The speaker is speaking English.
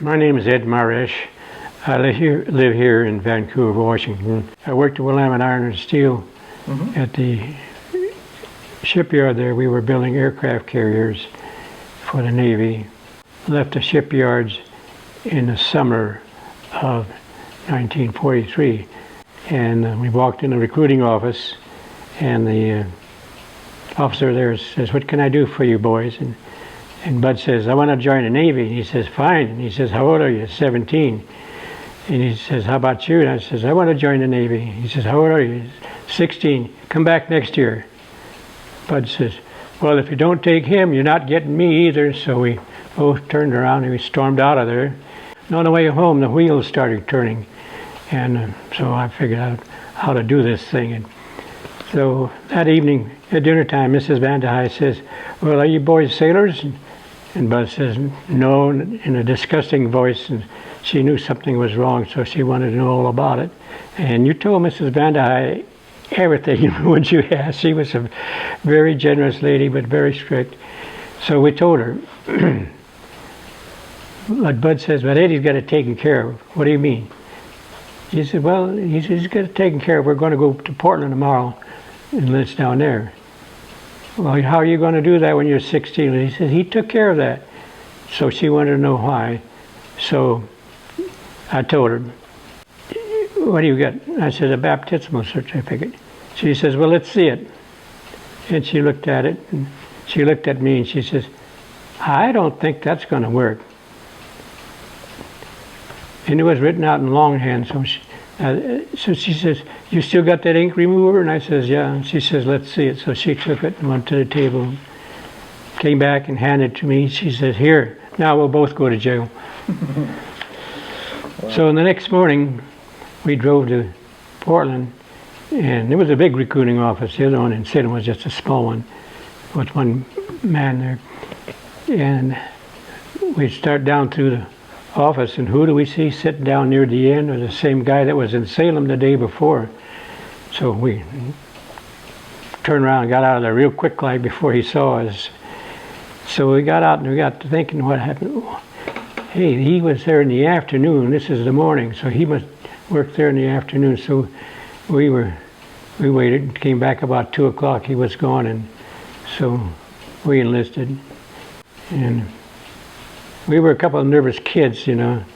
My name is Ed Maresh. I live here in Vancouver, Washington. I worked at Willamette Iron and Steel at the shipyard there. We were building aircraft carriers for the Navy. Left the shipyards in the summer of 1943. And we walked in the recruiting office, and the officer there says, "What can I do for you boys?" And Bud says, "I want to join the Navy." And he says, "Fine." And he says, "How old are you?" 17. And he says, "How about you?" And I says, "I want to join the Navy." He says, "How old are you?" 16. "Come back next year." Bud says, "Well, if you don't take him, you're not getting me either." So we both turned around and we stormed out of there. And on the way home, the wheels started turning. And so I figured out how to do this thing. And so that evening at dinner time, Mrs. Vanderheide says, "Well, are you boys sailors?" And Bud says, "No," in a disgusting voice. And she knew something was wrong, so she wanted to know all about it. "And you told Mrs. Vanderheide everything when you asked." She was a very generous lady, but very strict. So we told her. But Bud says, "But Eddie's got it taken care of." "What do you mean?" He said, "Well, he's got it taken care of. We're going to go to Portland tomorrow and live down there." "Well, how are you going to do that when you're 16? And he said, "He took care of that." So she wanted to know why. So I told her, "What do you got?" I said, "A baptismal certificate." She says, "Well, let's see it." And she looked at it, and she looked at me, and she says, "I don't think that's going to work." And it was written out in longhand, so she says, "You still got that ink remover?" And I says, "Yeah." And she says, "Let's see it." So she took it and went to the table, came back and handed it to me. She says, "Here, now we'll both go to jail." Wow. So the next morning, we drove to Portland, and there was a big recruiting office. The other one in Salem was just a small one, with one man there. And we start down through the office, and who do we see sitting down near the end? Or the same guy that was in Salem the day before. So we turned around and got out of there real quick, like before he saw us. So we got out and we got to thinking, what happened? Hey, he was there in the afternoon. This is the morning, so he must work there in the afternoon. So we waited and came back about 2 o'clock. He was gone, and so we enlisted. And we were a couple of nervous kids, you know.